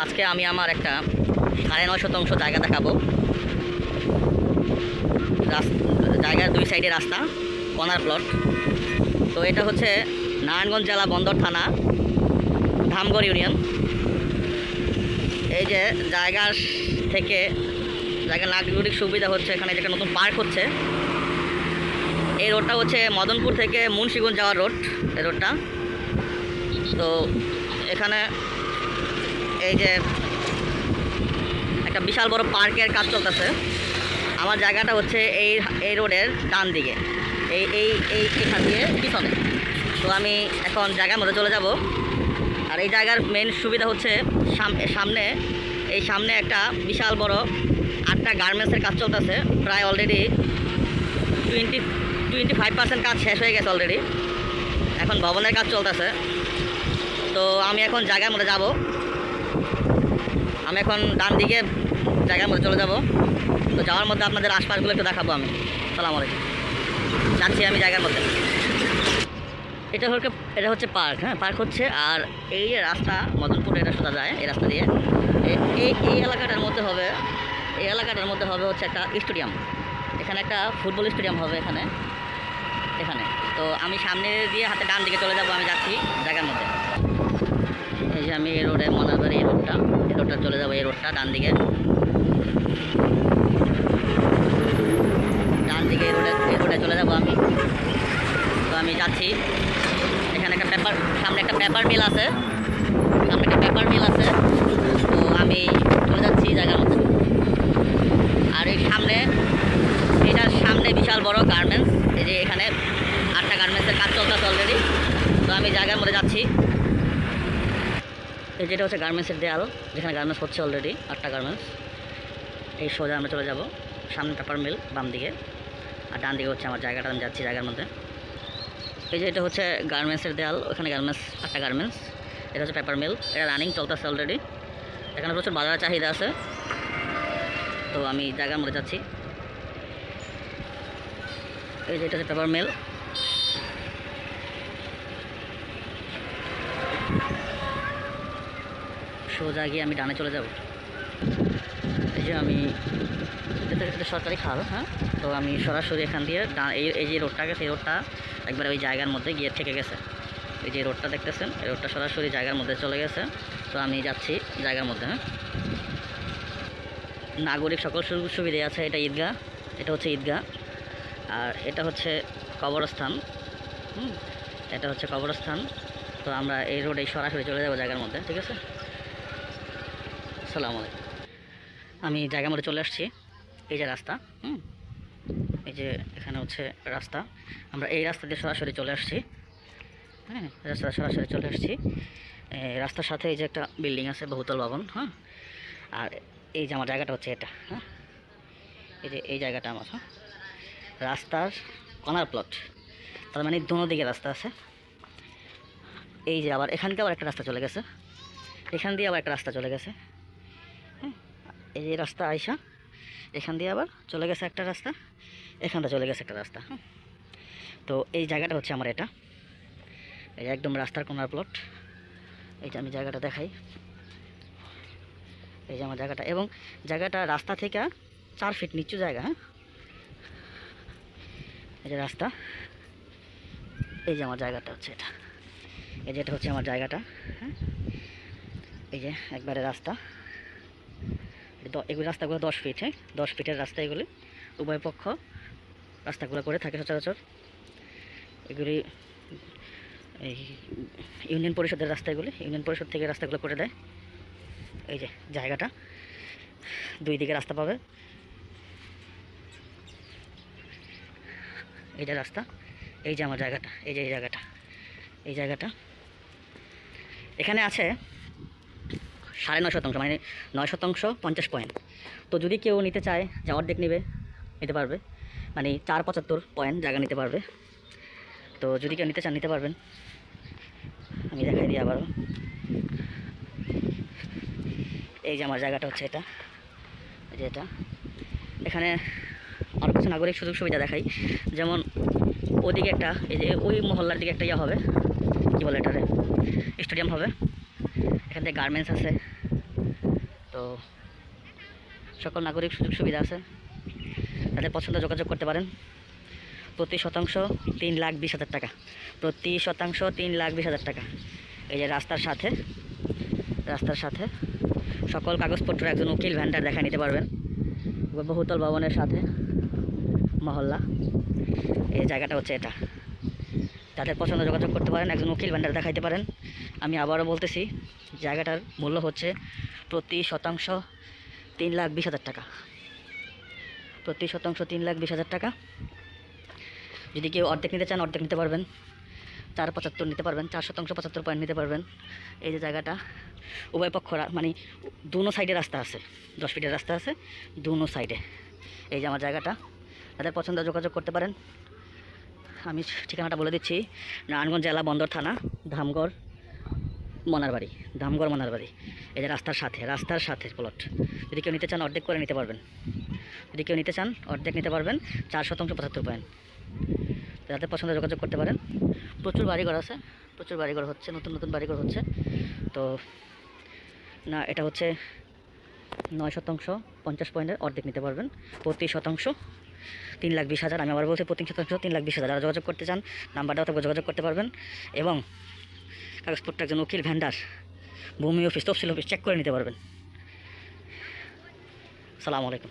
আজকে আমি আমার একটা ৯.৫ শতাংশ জায়গা দেখাবো। জায়গার দুই সাইডে রাস্তা, কর্নার প্লট। তো এটা হচ্ছে নারায়ণগঞ্জ জেলা বন্দর থানা, ধামগড় ইউনিয়ন। এই যে জায়গার থেকে নাগরিক সুবিধা হচ্ছে, এখানে একটা নতুন পার্ক হচ্ছে। এই রোডটা হচ্ছে মদনপুর থেকে মুন্সিগঞ্জ যাওয়ার রোড, এই রোডটা। তো এখানে এই যে একটা বিশাল বড় পার্কের কাজ চলতেছে। আমার জায়গাটা হচ্ছে এই রোডের ডান দিকে, এখান দিয়ে পিছনে। তো আমি এখন জায়গার মধ্যে চলে যাব। আর এই জায়গার মেন সুবিধা হচ্ছে সামনে একটা বিশাল বড় 8টা গার্মেন্টসের কাজ চলতেছে। প্রায় অলরেডি 25% কাজ শেষ হয়ে গেছে অলরেডি। এখন ভবনের কাজ চলতেছে। তো আমি এখন জায়গার মধ্যে যাব। আমি এখন ডান দিকে জায়গার মধ্যে চলে যাব। তো যাওয়ার মধ্যে আপনাদের আশপাশগুলো একটু দেখাবো আমি। আসসালামু আলাইকুম। যাচ্ছি আমি জায়গার মধ্যে। এটা হচ্ছে পার্ক, হ্যাঁ, পার্ক হচ্ছে। আর এই যে রাস্তা মদনপুর, এটা সোজা যায় এই রাস্তা দিয়ে। এই এলাকাটার মধ্যে হবে হচ্ছে একটা স্টেডিয়াম। এখানে একটা ফুটবল স্টেডিয়াম হবে এখানে। তো আমি সামনে দিয়ে হাতে ডান দিকে চলে যাব। আমি যাচ্ছি জায়গার মধ্যে। এই যে আমি এই রোডে মনারবাড়ি, এই রোডটা চলে যাবো। এই রোডটা ডান দিকে এই রোডে চলে যাব আমি। তো আমি যাচ্ছি। এখানে সামনে একটা পেপার মিল আছে। তো আমি চলে যাচ্ছি জায়গার মধ্যে। আর এটার সামনে বিশাল বড় গার্মেন্টস। এই যে এখানে 8টা গার্মেন্টসের কাজ চলতেছে অলরেডি। তো আমি জায়গার মধ্যে যাচ্ছি। এই যেটা হচ্ছে গার্মেন্টসের দেয়াল, যেখানে গার্মেন্টস হচ্ছে অলরেডি 8টা গার্মেন্টস। এই সোজা আমরা চলে যাব। সামনে পেপার মিল বাম দিকে, আর ডান দিকে হচ্ছে আমার জায়গাটা। আমি যাচ্ছি জায়গার মধ্যে। এই যে এটা হচ্ছে গার্মেন্টসের দেয়াল, ওখানে গার্মেন্টস 8টা গার্মেন্টস। এটা হচ্ছে পেপার মিল, এটা রানিং চলতেছে অলরেডি। এখানে প্রচুর বাজারের চাহিদা আছে। তো আমি জায়গার মধ্যে যাচ্ছি। এই যে এটা হচ্ছে পেপার মিল। সোজা গিয়ে আমি ডানে চলে যাব। এই যে আমি এটা সরকারি খাল, হ্যাঁ। তো আমি সরাসরি এখান দিয়ে এই যে রোডটা গেছে, এই রোডটা একবার ওই জায়গার মধ্যে গিয়ে থেকে গেছে। এই যে রোডটা দেখতেছেন, এই রোডটা সরাসরি জায়গার মধ্যে চলে গেছে। তো আমি যাচ্ছি জায়গার মধ্যে, হ্যাঁ। নাগরিক সকল সুযোগ সুবিধা আছে। এটা ঈদগাহ, এটা হচ্ছে ঈদগাহ। আর এটা হচ্ছে কবরস্থান, এটা হচ্ছে কবরস্থান। তো আমরা এই রোডে সরাসরি চলে যাব জায়গার মধ্যে, ঠিক আছে। আসসালামু আলাইকুম। আমি জায়গার মধ্যে চলে আসছি। এই যে রাস্তা, এই যে এখানে হচ্ছে রাস্তা। আমরা এই রাস্তা দিয়ে সরাসরি চলে আসছি, হ্যাঁ। সরাসরি চলে আসছি। রাস্তার সাথে এই যে একটা বিল্ডিং আছে, বহুতল ভবন, হ্যাঁ। আর এই যে আমার জায়গাটা হচ্ছে এটা, হ্যাঁ। এই জায়গাটা আমার, হ্যাঁ। রাস্তার কর্নার প্লট, তার মানে দোনো দিকে রাস্তা আছে। এই যে আবার এখান দিয়ে আবার একটা রাস্তা চলে গেছে, এখান দিয়ে আবার একটা রাস্তা চলে গেছে, হ্যাঁ। এই যে রাস্তা আইসা এখান দিয়ে আবার চলে গেছে একটা রাস্তা, এখানটা চলে গেছে একটা রাস্তা, হ্যাঁ। তো এই জায়গাটা হচ্ছে আমার এটা, এই যে একদম রাস্তার কর্নার প্লট। এই যে আমি জায়গাটা দেখাই। এই যে আমার জায়গাটা, এবং জায়গাটা রাস্তা থেকে 4 ফিট নিচু জায়গা, হ্যাঁ। এই যে রাস্তা, এই যে আমার জায়গাটা হচ্ছে এটা। এই যে এটা হচ্ছে আমার জায়গাটা, হ্যাঁ। এই যে একবারে রাস্তা, এগুলি রাস্তাগুলো 10 ফিট, হ্যাঁ। 10 ফিটের রাস্তা এগুলি, উভয় পক্ষ রাস্তাগুলো করে থাকে সচরাচর। এগুলি এই ইউনিয়ন পরিষদের রাস্তা, এগুলি ইউনিয়ন পরিষদ থেকে রাস্তাগুলো করে দেয়। এই যে জায়গাটা, দুই দিকে রাস্তা পাবে। এই যে রাস্তা, এই যে আমার জায়গাটা, এই যে এই জায়গাটা এখানে আছে 9.5 শতাংশ, মানে 9.50 পয়েন্ট। তো যদি কেউ নিতে চায় যে অর্ধেক নিতে পারবে, মানে 4.75 পয়েন্ট জায়গা নিতে পারবে। তো যদি কেউ নিতে চান নিতে পারবেন। আমি দেখাই দিই আবারও। এই যে আমার জায়গাটা হচ্ছে এটা, এই যে এটা। এখানে আরও কিছু নাগরিক সুযোগ সুবিধা দেখাই। যেমন ওদিকে একটা, এই যে ওই মহল্লার দিকে একটা হবে, কী বলে এটারে, স্টেডিয়াম হবে। এখান থেকে গার্মেন্টস আছে, তো সকল নাগরিক সুযোগ সুবিধা আছে, তাদের পছন্দ যোগাযোগ করতে পারেন। প্রতি শতাংশ 3,20,000 টাকা, প্রতি শতাংশ 3,20,000 টাকা। এই যে রাস্তার সাথে সকল কাগজপত্র একজন উকিল ভ্যান্ডার দেখা নিতে পারবেন। বহুতল ভবনের সাথে মহল্লা, এই জায়গাটা হচ্ছে এটা। তাদের পছন্দ যোগাযোগ করতে পারেন, একজন উকিল ভ্যান্ডার দেখাইতে পারেন। আমি আবারও বলতেছি, জায়গাটার মূল্য হচ্ছে প্রতি শতাংশ 3,20,000 টাকা, প্রতি শতাংশ 3,20,000 টাকা। যদি কেউ অর্ধেক নিতে চান অর্ধেক নিতে পারবেন, 4,75 নিতে পারবেন, 4 শতাংশ 75 পয়েন্ট নিতে পারবেন। এই যে জায়গাটা উভয় পক্ষ মানে দুনো সাইডে রাস্তা আছে, 10 ফিটের রাস্তা আছে দুনো সাইডে। এই যে আমার জায়গাটা, তাদের পছন্দ যোগাযোগ করতে পারেন। আমি ঠিকানাটা বলে দিচ্ছি, নারায়ণগঞ্জ জেলা বন্দর থানা, ধামগড় মনারবাড়ি, এই যে রাস্তার সাথে প্লট। যদি কেউ নিতে চান অর্ধেক করে নিতে পারবেন, যদি কেউ নিতে চান অর্ধেক নিতে পারবেন, 4 শতাংশ 75 পয়েন্ট। যাদের পছন্দ যোগাযোগ করতে পারেন। প্রচুর বাড়িঘর আছে, প্রচুর বাড়িঘর হচ্ছে, নতুন বাড়িঘর হচ্ছে। তো না, এটা হচ্ছে 9 শতাংশ 50 পয়েন্টের অর্ধেক নিতে পারবেন, প্রতি শতাংশ 3,20,000। আমি আবার বলছি প্রতি শতাংশ 3,20,000। যারা যোগাযোগ করতে চান নাম্বারটা অথবা যোগাযোগ করতে পারবেন, এবং কাগজপত্র একজন উকিল ভ্যান্ডার, ভূমি অফিস, তফসিল অফিস চেক করে নিতে পারবেন। আসসালামু আলাইকুম।